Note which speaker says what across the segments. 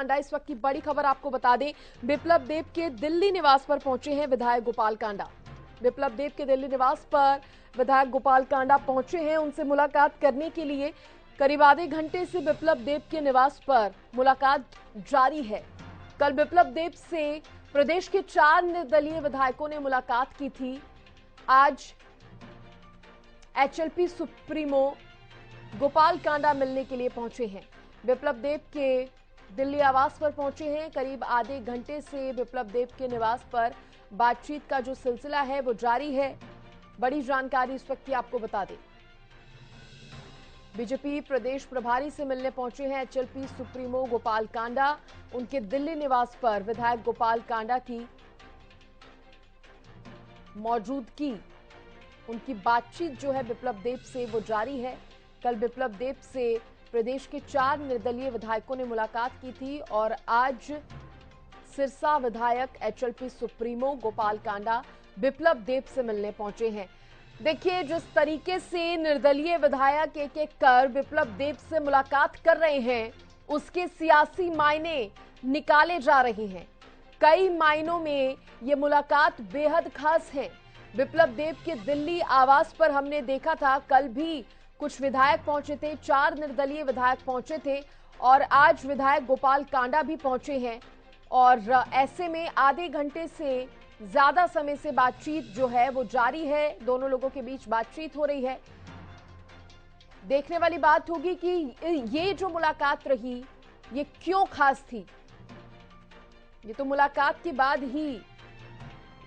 Speaker 1: कांडा। इस वक्त की बड़ी खबर आपको बता दें, बिप्लब देब के दिल्ली निवास पर पहुंचे हैं विधायक गोपाल कांडा। बिप्लब देब के दिल्ली निवास पर विधायक गोपाल कांडा पहुंचे हैं उनसे मुलाकात करने के लिए। करीब आधे घंटे से बिप्लब देब के निवास पर मुलाकात जारी है। कल बिप्लब देब से प्रदेश के 4 निर्दलीय विधायकों ने मुलाकात की थी। आज एचएलपी सुप्रीमो गोपाल कांडा मिलने के लिए पहुंचे हैं। बिप्लब देब के दिल्ली आवास पर पहुंचे हैं। करीब आधे घंटे से बिप्लब देब के निवास पर बातचीत का जो सिलसिला है वो जारी है। बड़ी जानकारी इस वक्त की आपको बता दें, बीजेपी प्रदेश प्रभारी से मिलने पहुंचे हैं एचएलपी सुप्रीमो गोपाल कांडा। उनके दिल्ली निवास पर विधायक गोपाल कांडा की मौजूदगी, उनकी बातचीत जो है बिप्लब देब से वो जारी है। कल बिप्लब देब से प्रदेश के 4 निर्दलीय विधायकों ने मुलाकात की थी और आज सिरसा विधायक एचएलपी सुप्रीमो गोपाल कांडा बिप्लब देब से मिलने पहुंचे हैं। देखिए, जिस तरीके से निर्दलीय विधायक एक एक कर बिप्लब देब से मुलाकात कर रहे हैं, उसके सियासी मायने निकाले जा रहे हैं। कई मायनों में ये मुलाकात बेहद खास है। बिप्लब देब के दिल्ली आवास पर हमने देखा था, कल भी कुछ विधायक पहुंचे थे, 4 निर्दलीय विधायक पहुंचे थे और आज विधायक गोपाल कांडा भी पहुंचे हैं। और ऐसे में आधे घंटे से ज्यादा समय से बातचीत जो है वो जारी है। दोनों लोगों के बीच बातचीत हो रही है। देखने वाली बात होगी कि ये जो मुलाकात रही ये क्यों खास थी। ये तो मुलाकात के बाद ही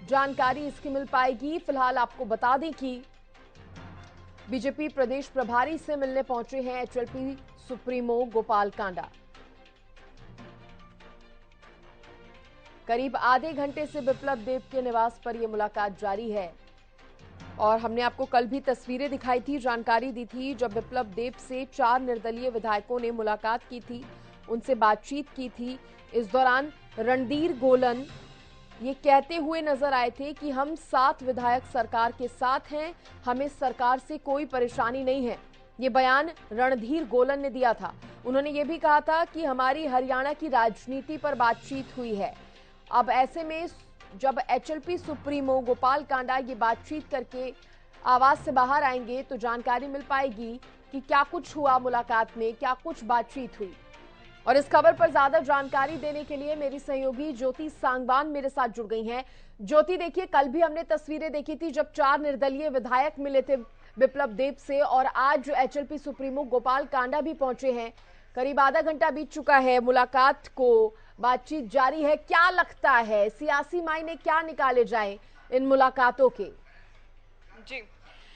Speaker 1: जानकारी इसकी मिल पाएगी। फिलहाल आपको बता दें कि बीजेपी प्रदेश प्रभारी से मिलने पहुंचे हैं एचएलपी सुप्रीमो गोपाल कांडा। करीब आधे घंटे से बिप्लब देब के निवास पर यह मुलाकात जारी है और हमने आपको कल भी तस्वीरें दिखाई थी, जानकारी दी थी जब बिप्लब देब से 4 निर्दलीय विधायकों ने मुलाकात की थी, उनसे बातचीत की थी। इस दौरान रणधीर गोलन ये कहते हुए नजर आए थे कि हम 7 विधायक सरकार के साथ हैं, हमें सरकार से कोई परेशानी नहीं है। ये बयान रणधीर गोलन ने दिया था। उन्होंने ये भी कहा था कि हमारी हरियाणा की राजनीति पर बातचीत हुई है। अब ऐसे में जब एचएलपी सुप्रीमो गोपाल कांडा ये बातचीत करके आवास से बाहर आएंगे तो जानकारी मिल पाएगी कि क्या कुछ हुआ मुलाकात में, क्या कुछ बातचीत हुई। और इस खबर पर ज्यादा जानकारी देने के लिए मेरी सहयोगी ज्योति सांगवान मेरे साथ जुड़ गई हैं। ज्योति, देखिए, कल भी हमने तस्वीरें देखी थी जब 4 निर्दलीय विधायक मिले थे बिप्लब देब से और आज एचएलपी सुप्रीमो गोपाल कांडा भी पहुंचे हैं। करीब आधा घंटा बीत चुका है मुलाकात को, बातचीत जारी है। क्या लगता है सियासी मायने क्या निकाले जाए इन मुलाकातों के?
Speaker 2: जी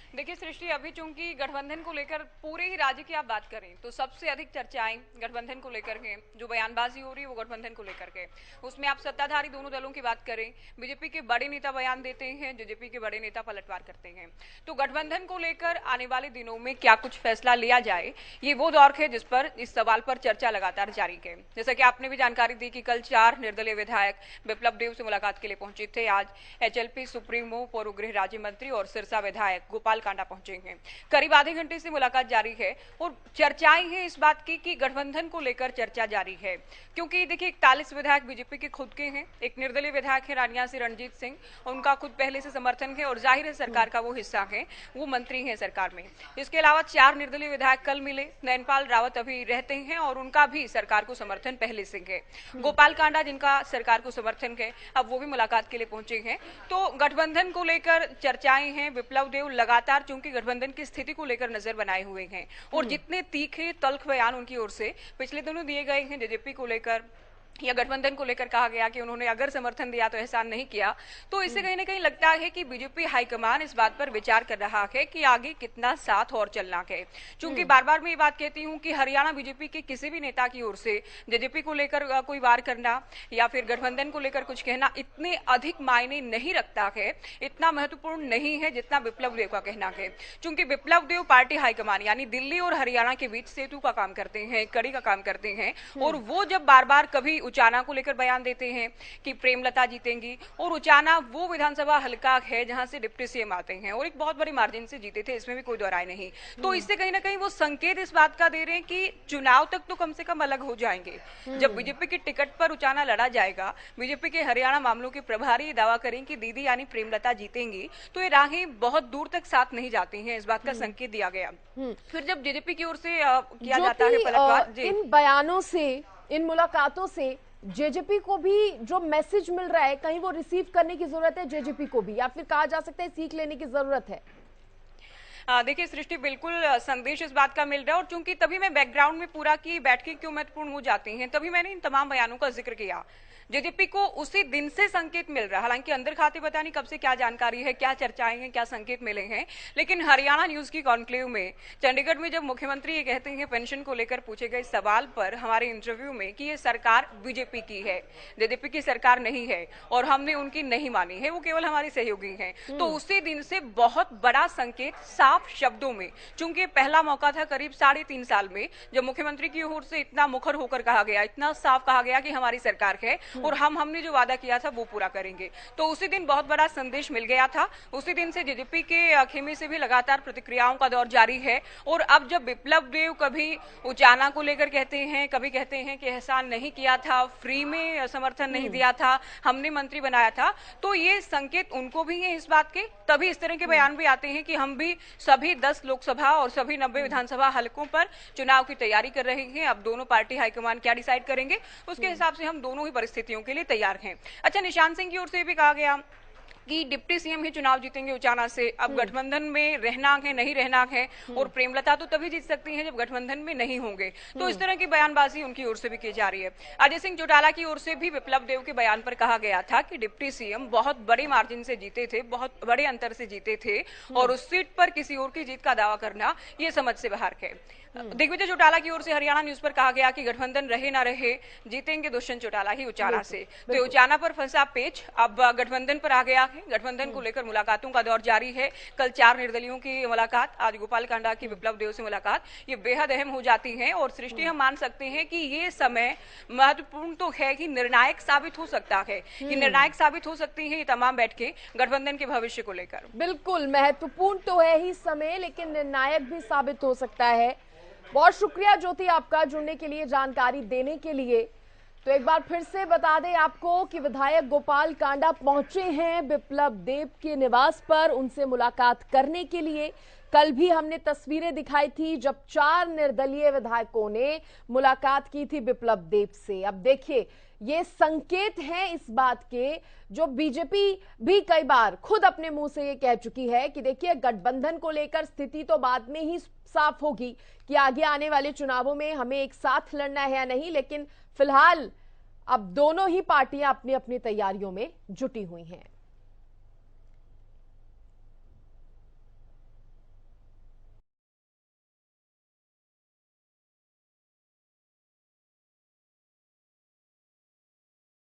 Speaker 2: देखिए सृष्टि, अभी चूंकि गठबंधन को लेकर पूरे ही राज्य की आप बात करें तो सबसे अधिक चर्चाएं गठबंधन को लेकर के, जो बयानबाजी हो रही है वो गठबंधन को लेकर के। उसमें आप सत्ताधारी दोनों दलों की बात करें, बीजेपी के बड़े नेता बयान देते हैं, जेजेपी के बड़े नेता पलटवार करते हैं। तो गठबंधन को लेकर आने वाले दिनों में क्या कुछ फैसला लिया जाए, ये वो दौर है जिस पर इस सवाल पर चर्चा लगातार जारी है। जैसा कि आपने भी जानकारी दी कि कल 4 निर्दलीय विधायक बिप्लब देब से मुलाकात के लिए पहुंचे थे। आज एचएलपी सुप्रीमो, पूर्व गृह राज्य मंत्री और सिरसा विधायक गोपाल कांडा पहुंचे हैं। करीब आधे घंटे से मुलाकात जारी है और चर्चाएं हैं इस बात की कि गठबंधन को लेकर चर्चा जारी है, क्योंकि देखिए 41 विधायक बीजेपी के खुद के हैं, एक निर्दलीय विधायक है रानिया से रणजीत सिंह, उनका खुद पहले से समर्थन है और जाहिर है सरकार का वो हिस्सा है, वो मंत्री हैं सरकार में। इसके अलावा 4 निर्दलीय विधायक कल मिले, नैनपाल रावत अभी रहते हैं और उनका भी सरकार को समर्थन पहले से है। गोपाल कांडा जिनका सरकार को समर्थन है, अब वो भी मुलाकात के लिए पहुंचे हैं। तो गठबंधन को लेकर चर्चाएं हैं। बिप्लब देब लगातार चूंकि गठबंधन की स्थिति को लेकर नजर बनाए हुए हैं और जितने तीखे तल्ख बयान उनकी ओर से पिछले दिनों दिए गए हैं जेजेपी को लेकर या गठबंधन को लेकर कहा गया कि उन्होंने अगर समर्थन दिया तो एहसान नहीं किया, तो इससे कहीं ना कहीं लगता है कि बीजेपी हाईकमान इस बात पर विचार कर रहा है कि आगे कितना साथ और चलना है। चूंकि बार बार मैं ये बात कहती हूं कि हरियाणा बीजेपी के किसी भी नेता की ओर से जेजेपी को लेकर कोई वार करना या फिर गठबंधन को लेकर कुछ कहना इतने अधिक मायने नहीं रखता है, इतना महत्वपूर्ण नहीं है जितना बिप्लब देब का कहना है। चूंकि बिप्लब देब पार्टी हाईकमान यानी दिल्ली और हरियाणा के बीच सेतु का काम करते हैं, कड़ी का काम करते हैं और वो जब बार बार कभी उचाना को लेकर बयान देते हैं कि प्रेमलता जीतेंगी, और उचाना वो विधानसभा हल्का है जहां से डिप्टी सीएम आते हैं और एक बहुत बड़ी मार्जिन से जीते थे, इसमें भी कोई दोहराए नहीं। तो इससे कहीं ना कहीं वो संकेत इस बात का दे रहे हैं कि चुनाव तक तो कम से कम अलग हो जाएंगे। जब बीजेपी की टिकट पर उचाना लड़ा जाएगा, बीजेपी के हरियाणा मामलों के प्रभारी दावा करें कि दीदी यानी प्रेमलता जीतेंगी, तो ये राहें बहुत दूर तक साथ नहीं जाती हैं, इस बात का संकेत दिया गया। फिर जब जेजेपी की ओर से किया जाता है पलटवार,
Speaker 1: इन बयानों से, इन मुलाकातों से जेजेपी को भी जो मैसेज मिल रहा है, कहीं वो रिसीव करने की जरूरत है जेजेपी को भी, या फिर कहा जा सकता है सीख लेने की जरूरत है?
Speaker 2: देखिए सृष्टि, बिल्कुल संदेश इस बात का मिल रहा है, और चूंकि तभी मैं बैकग्राउंड में पूरा की बैठकें क्यों महत्वपूर्ण हो जाती हैं, तभी मैंने इन तमाम बयानों का जिक्र किया। जेजेपी को उसी दिन से संकेत मिल रहा है, हालांकि अंदर खाते पता नहीं कब से क्या जानकारी है, क्या चर्चाएं हैं, क्या संकेत मिले हैं, लेकिन हरियाणा न्यूज की कॉन्क्लेव में चंडीगढ़ में जब मुख्यमंत्री ये कहते हैं पेंशन को लेकर पूछे गए सवाल पर हमारे इंटरव्यू में कि ये सरकार बीजेपी की है, जेजेपी की सरकार नहीं है और हमने उनकी नहीं मानी है, वो केवल हमारी सहयोगी हैं, तो उसी दिन से बहुत बड़ा संकेत साफ शब्दों में, चूंकि पहला मौका था करीब 3.5 साल में जब मुख्यमंत्री की ओर से इतना मुखर होकर कहा गया, इतना साफ कहा गया कि हमारी सरकार है और हमने जो वादा किया था वो पूरा करेंगे, तो उसी दिन बहुत बड़ा संदेश मिल गया था। उसी दिन से जेजेपी के खेमे से भी लगातार प्रतिक्रियाओं का दौर जारी है, और अब जब बिप्लब देव कभी उचाना को लेकर कहते हैं, कभी कहते हैं कि एहसान नहीं किया था, फ्री में समर्थन नहीं दिया था, हमने मंत्री बनाया था, तो ये संकेत उनको भी है इस बात के, तभी इस तरह के बयान भी आते हैं कि हम भी सभी 10 लोकसभा और सभी 90 विधानसभा हलकों पर चुनाव की तैयारी कर रहे हैं। अब दोनों पार्टी हाईकमान क्या डिसाइड करेंगे उसके हिसाब से हम दोनों ही परिस्थितियों के लिए तैयार हैं। अच्छा, निशान सिंह की ओर से भी कहा गया कि डिप्टी सीएम ही चुनाव जीतेंगे उचाना से। अब गठबंधन में रहना है, नहीं रहना है, और प्रेमलता तो तभी जीत सकती हैं जब गठबंधन में नहीं होंगे, तो इस तरह की बयानबाजी उनकी ओर से भी की जा रही है। अजय सिंह चौटाला की ओर से भी बिप्लब देव के बयान पर कहा गया था कि डिप्टी सीएम बहुत बड़ी मार्जिन से जीते थे, बहुत बड़े अंतर से जीते थे, और उस सीट पर किसी और की जीत का दावा करना ये समझ से बाहर है। दिग्विजय चौटाला की ओर से हरियाणा न्यूज पर कहा गया कि गठबंधन रहे ना रहे, जीतेंगे दुष्यंत चौटाला ही उचाना से। तो उचाना पर फंसा पेच अब गठबंधन पर आ गया है। गठबंधन को लेकर मुलाकातों का दौर जारी है। कल 4 निर्दलियों की मुलाकात, आज गोपाल कांडा की बिप्लब देव से मुलाकात, ये बेहद अहम हो जाती है, और सृष्टि हम मान सकते हैं कि ये समय महत्वपूर्ण तो है कि निर्णायक साबित हो सकता है, ये निर्णायक साबित हो सकती है ये तमाम बैठकें गठबंधन के भविष्य को लेकर।
Speaker 1: बिल्कुल महत्वपूर्ण तो है ही समय, लेकिन निर्णायक भी साबित हो सकता है। बहुत शुक्रिया ज्योति आपका जुड़ने के लिए, जानकारी देने के लिए। तो एक बार फिर से बता दें आपको कि विधायक गोपाल कांडा पहुंचे हैं बिप्लब देव के निवास पर उनसे मुलाकात करने के लिए। कल भी हमने तस्वीरें दिखाई थी जब 4 निर्दलीय विधायकों ने मुलाकात की थी बिप्लब देव से। अब देखिए, ये संकेत हैं इस बात के, जो बीजेपी भी कई बार खुद अपने मुंह से ये कह चुकी है कि देखिए गठबंधन को लेकर स्थिति तो बाद में ही साफ होगी कि आगे आने वाले चुनावों में हमें एक साथ लड़ना है या नहीं, लेकिन फिलहाल अब दोनों ही पार्टियां अपनी अपनी तैयारियों में जुटी हुई हैं।